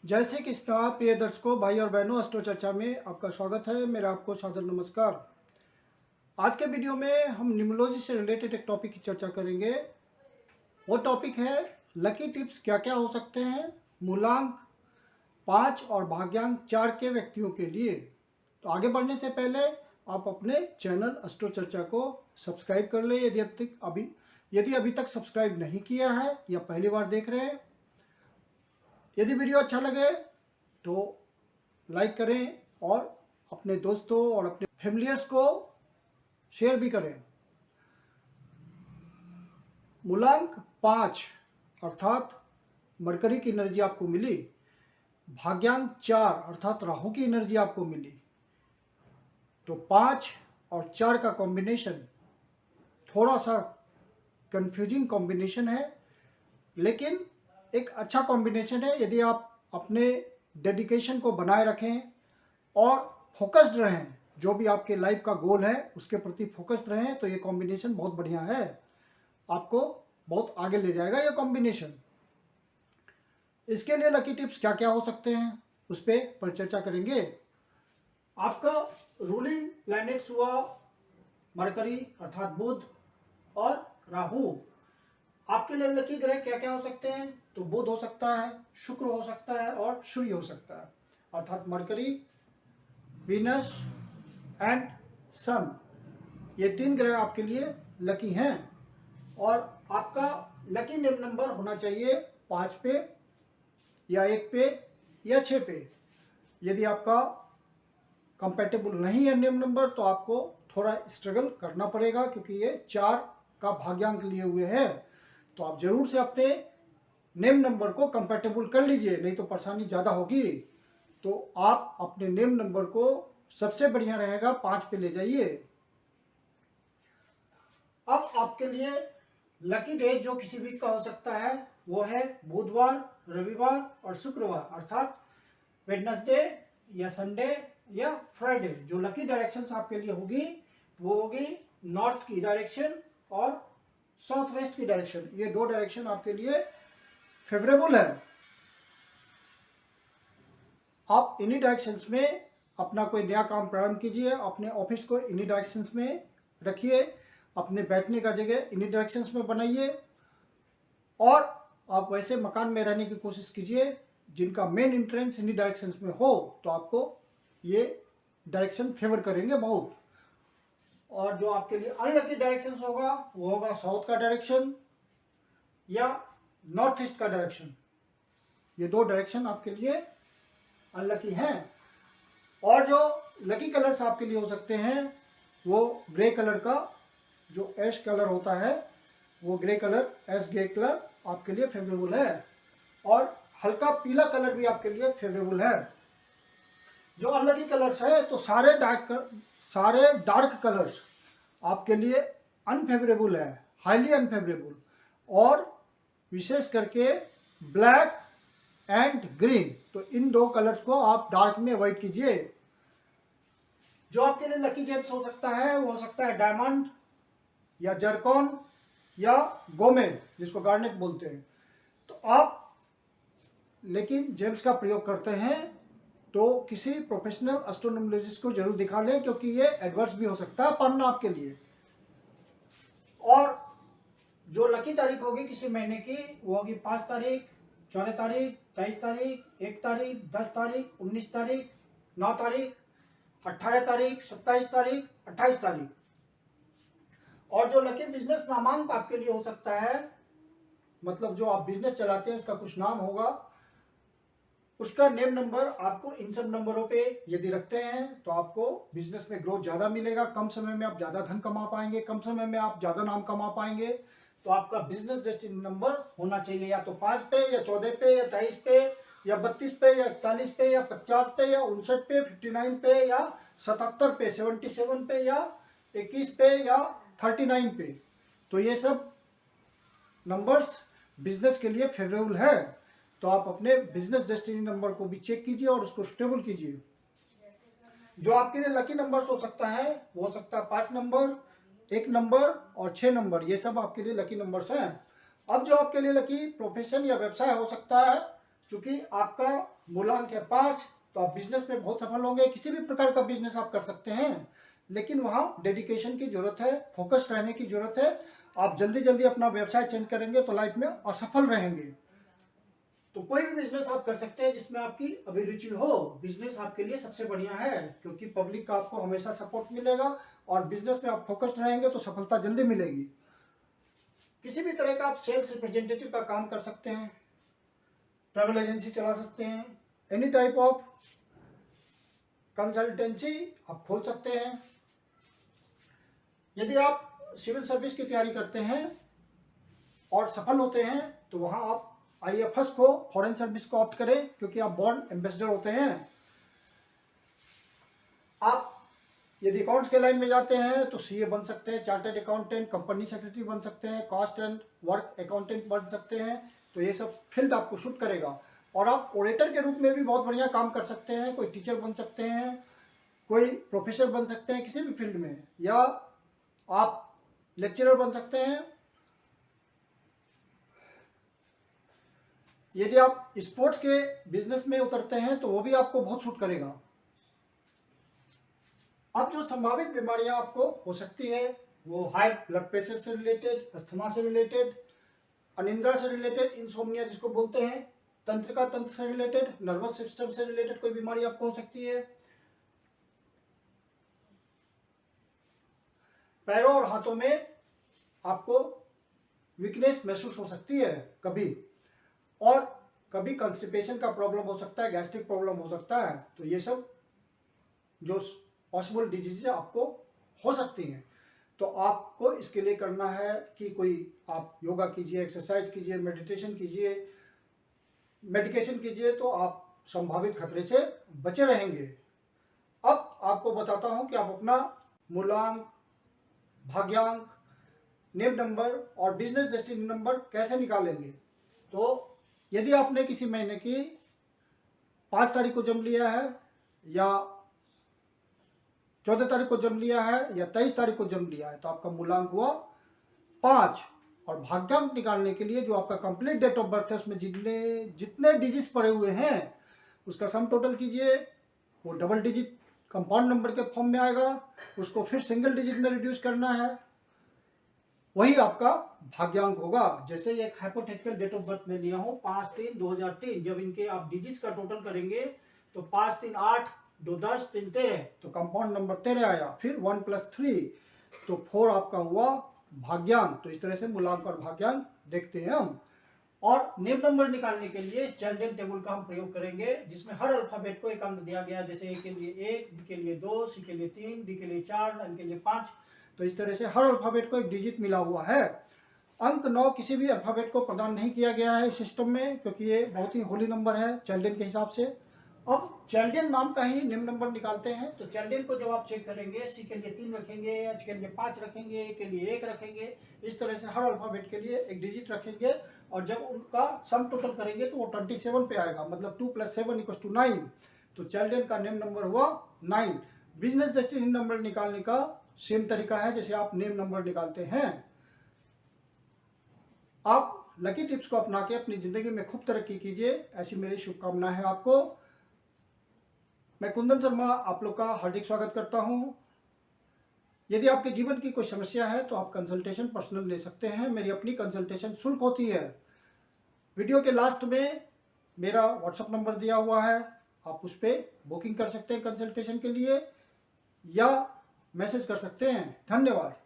जय श्री कृष्णा। प्रिय दर्शकों, भाई और बहनों, अस्ट्रो चर्चा में आपका स्वागत है। मेरा आपको सादर नमस्कार। आज के वीडियो में हम न्यूमरोलॉजी से रिलेटेड एक टॉपिक की चर्चा करेंगे। वो टॉपिक है लकी टिप्स क्या क्या हो सकते हैं मूलांक 5 और भाग्यांक 4 के व्यक्तियों के लिए। तो आगे बढ़ने से पहले आप अपने चैनल अस्ट्रो चर्चा को सब्सक्राइब कर लें यदि अभी तक सब्सक्राइब नहीं किया है या पहली बार देख रहे हैं। यदि वीडियो अच्छा लगे तो लाइक करें और अपने दोस्तों और अपने फैमिलियर्स को शेयर भी करें। मूलांक 5 अर्थात मरकरी की एनर्जी आपको मिली, भाग्यांक 4 अर्थात राहु की एनर्जी आपको मिली। तो 5 और 4 का कॉम्बिनेशन थोड़ा सा कंफ्यूजिंग कॉम्बिनेशन है, लेकिन एक अच्छा कॉम्बिनेशन है। यदि आप अपने डेडिकेशन को बनाए रखें और फोकस्ड रहें, जो भी आपके लाइफ का गोल है उसके प्रति फोकस्ड रहें, तो ये कॉम्बिनेशन बहुत बढ़िया है, आपको बहुत आगे ले जाएगा ये कॉम्बिनेशन। इसके लिए लकी टिप्स क्या क्या हो सकते हैं उस पर चर्चा करेंगे। आपका रूलिंग प्लैनेट्स हुआ मरकरी अर्थात बुध और राहु। आपके लिए लकी ग्रह क्या क्या हो सकते हैं? तो बुध हो सकता है, शुक्र हो सकता है और सूर्य हो सकता है, अर्थात मरकरी, वीनस एंड सन। ये 3 ग्रह आपके लिए लकी हैं। और आपका लकी नेम नंबर होना चाहिए 5 पे या 1 पे या 6 पे। यदि आपका कंपैटिबल नहीं है नेम नंबर तो आपको थोड़ा स्ट्रगल करना पड़ेगा, क्योंकि ये 4 का भाग्यांक लिए हुए है। तो आप जरूर से अपने नेम नंबर को कंपैटिबल कर लीजिए, नहीं तो परेशानी ज़्यादा होगी। तो आप अपने नेम नंबर को सबसे बढ़िया रहेगा 5 पे ले जाइए। अब आपके लिए लकी डे जो किसी वीक का हो सकता है वो है बुधवार, रविवार और शुक्रवार, अर्थात वेडनेसडे या संडे या फ्राइडे। जो लकी डायरेक्शंस आपके लिए होगी वो होगी नॉर्थ की डायरेक्शन और साउथ वेस्ट की डायरेक्शन। ये 2 डायरेक्शन आपके लिए फेवरेबल है। आप इन्हीं डायरेक्शंस में अपना कोई नया काम प्रारंभ कीजिए, अपने ऑफिस को इन्हीं डायरेक्शंस में रखिए, अपने बैठने का जगह इन्हीं डायरेक्शंस में बनाइए, और आप वैसे मकान में रहने की कोशिश कीजिए जिनका मेन एंट्रेंस इन्हीं डायरेक्शंस में हो, तो आपको ये डायरेक्शन फेवर करेंगे बहुत। और जो आपके लिए अनलकी डायरेक्शन होगा वो होगा साउथ का डायरेक्शन या नॉर्थ ईस्ट का डायरेक्शन। ये 2 डायरेक्शन आपके लिए अनलकी हैं। और जो लकी कलर्स आपके लिए हो सकते हैं वो ग्रे कलर का जो ऐश कलर होता है, वो grey colour, ash grey colour आपके लिए फेवरेबल है। और हल्का पीला कलर भी आपके लिए फेवरेबल है। जो अनलकी कलर्स है तो सारे डार्क कलर्स आपके लिए अनफेवरेबल है, हाईली अनफेवरेबल। और विशेष करके ब्लैक एंड ग्रीन, तो इन 2 कलर्स को आप डार्क में अवॉइड कीजिए। जो आपके लिए लकी जेम्स हो सकता है वो हो सकता है डायमंड या जरकॉन या गोमेद, जिसको गार्नेट बोलते हैं। तो आप लेकिन जेम्स का प्रयोग करते हैं तो किसी प्रोफेशनल एस्ट्रोनॉमोलॉजिस्ट को जरूर दिखा लें, क्योंकि ये एडवर्स भी हो सकता है पढ़ना आपके लिए। और जो लकी तारीख होगी किसी महीने की वो होगी 5 तारीख, 14 तारीख, 23 तारीख, 1 तारीख, 10 तारीख, 19 तारीख, 9 तारीख, 18 तारीख, 27 तारीख, 28 तारीख। और जो लकी बिजनेस नामांक आपके लिए हो सकता है, मतलब जो आप बिजनेस चलाते हैं उसका कुछ नाम होगा, उसका नेम नंबर आपको इन सब नंबरों पे यदि रखते हैं तो आपको बिजनेस में ग्रोथ ज़्यादा मिलेगा। कम समय में आप ज़्यादा धन कमा पाएंगे, कम समय में आप ज़्यादा नाम कमा पाएंगे। तो आपका बिजनेस डेस्टिनी नंबर होना चाहिए या तो 5 पे या 14 पे या 23 पे या 32 पे या 41 पे या 50 पे या 59 पे, 59 पे या 77 पे, 77 पे या 21 पे या 39 पे। तो ये सब नंबर्स बिजनेस के लिए फेवरेबल है। तो आप अपने बिजनेस डेस्टिनी नंबर को भी चेक कीजिए और उसको सुटेबल कीजिए। जो आपके लिए लकी नंबर्स हो सकता है वो हो सकता है 5 नंबर, 1 नंबर और 6 नंबर। ये सब आपके लिए लकी नंबर्स हैं। अब जो आपके लिए लकी प्रोफेशन या व्यवसाय हो सकता है चूंकि आपका मूलांक है 5, तो आप बिजनेस में बहुत सफल होंगे। किसी भी प्रकार का बिजनेस आप कर सकते हैं, लेकिन वहाँ डेडिकेशन की जरूरत है, फोकस रहने की जरूरत है। आप जल्दी जल्दी अपना व्यवसाय चेंज करेंगे तो लाइफ में असफल रहेंगे। तो कोई भी बिजनेस आप कर सकते हैं जिसमें आपकी अभिरुचि हो। बिजनेस आपके लिए सबसे बढ़िया है, क्योंकि पब्लिक का आपको हमेशा सपोर्ट मिलेगा, और बिजनेस में आप फोकस्ड रहेंगे तो सफलता जल्दी मिलेगी। किसी भी तरह का आप सेल्स रिप्रेजेंटेटिव का काम कर सकते हैं, ट्रैवल एजेंसी चला सकते हैं, एनी टाइप ऑफ कंसल्टेंसी आप खोल सकते हैं। यदि आप सिविल सर्विस की तैयारी करते हैं और सफल होते हैं तो वहां आप IFS को, फॉरेन सर्विस को ऑप्ट करें, क्योंकि आप बॉर्न एम्बेसडर होते हैं। आप यदि अकाउंट्स के लाइन में जाते हैं तो CA बन सकते हैं, चार्टर्ड अकाउंटेंट, कंपनी सेक्रेटरी बन सकते हैं, कॉस्ट एंड वर्क अकाउंटेंट बन सकते हैं। तो ये सब फील्ड आपको शूट करेगा। और आप ऑडिटर के रूप में भी बहुत बढ़िया काम कर सकते हैं। कोई टीचर बन सकते हैं, कोई प्रोफेसर बन सकते हैं किसी भी फील्ड में, या आप लेक्चरर बन सकते हैं। यदि आप स्पोर्ट्स के बिजनेस में उतरते हैं तो वो भी आपको बहुत सूट करेगा। अब जो संभावित बीमारियां आपको हो सकती है वो हाई ब्लड प्रेशर से रिलेटेड, अस्थमा से रिलेटेड, अनिद्रा से रिलेटेड, इंसोम्निया जिसको बोलते हैं, तंत्रिका तंत्र से रिलेटेड, नर्वस सिस्टम से रिलेटेड कोई बीमारी आपको हो सकती है। पैरों और हाथों में आपको वीकनेस महसूस हो सकती है कभी, और कभी कंस्टिपेशन का प्रॉब्लम हो सकता है, गैस्ट्रिक प्रॉब्लम हो सकता है। तो ये सब जो पॉसिबल डिजीज आपको हो सकती हैं। तो आपको इसके लिए करना है कि कोई आप योगा कीजिए, एक्सरसाइज कीजिए, मेडिटेशन कीजिए, मेडिकेशन कीजिए, तो आप संभावित खतरे से बचे रहेंगे। अब आपको बताता हूं कि आप अपना मूलांक, भाग्यांक, नेम नंबर और बिजनेस डेस्टिनी नंबर कैसे निकालेंगे। तो यदि आपने किसी महीने की 5 तारीख को जन्म लिया है, या 14 तारीख को जन्म लिया है, या 23 तारीख को जन्म लिया है, तो आपका मूलांक हुआ 5। और भाग्यांक निकालने के लिए जो आपका कंप्लीट डेट ऑफ बर्थ है उसमें जितने डिजिट्स पड़े हुए हैं उसका सम टोटल कीजिए। वो डबल डिजिट कंपाउंड नंबर के फॉर्म में आएगा, उसको फिर सिंगल डिजिट में रिड्यूस करना है, वही आपका भाग्यांक होगा। जैसे एक हाइपोथेटिकल डेट ऑफ बर्थ में लिया हूं 5-3-2003, जब इनके आप डिजिट्स का टोटल करेंगे तो 5 3 8, 2 10, 3 13, तो कंपाउंड नंबर 13 आया। फिर 1 + 3 तो 4 आपका हुआ भाग्यांक। तो इस तरह से मूलांक और भाग्यांक देखते हैं हम। और नेम नंबर निकालने के लिए चाइल्डियन टेबल का हम प्रयोग करेंगे, जिसमें हर अल्फाबेट को एक अंक दिया गया, जैसे ए के लिए 1, बी के लिए 2, सी के लिए 3, डी के लिए 4, एन के लिए 5। तो इस तरह से हर अल्फाबेट को एक डिजिट मिला हुआ है। अंक 9 किसी भी अल्फाबेट को प्रदान नहीं किया गया है इस सिस्टम में, क्योंकि ये बहुत ही होली नंबर है चाइल्डियन के हिसाब से। अब चाइल्डियन नाम का ही निम्न नंबर निकालते हैं। तो चाइल्डियन को जब आप चेक करेंगे, सी के लिए 3 रखेंगे, एच के लिए 5 रखेंगे, ए के लिए 1 रखेंगे, इस तरह से हर अल्फाबेट के लिए एक डिजिट रखेंगे। और जब उनका सम टोटल करेंगे तो वो 27 पे आएगा, मतलब 2 + 7 = 9। तो चाइल्डियन का नेम नंबर हुआ 9। बिजनेस डेस्टिनी नंबर निकालने का सेम तरीका है जैसे आप नेम नंबर निकालते हैं। आप लकी टिप्स को अपना के अपनी जिंदगी में खूब तरक्की कीजिए, ऐसी मेरी शुभकामना है आपको। मैं कुंदन शर्मा आप लोग का हार्दिक स्वागत करता हूं। यदि आपके जीवन की कोई समस्या है तो आप कंसल्टेशन पर्सनल ले सकते हैं। मेरी अपनी कंसल्टेशन शुल्क होती है। वीडियो के लास्ट में मेरा व्हाट्सएप नंबर दिया हुआ है, आप उस पर बुकिंग कर सकते हैं कंसल्टेशन के लिए, या मैसेज कर सकते हैं। धन्यवाद।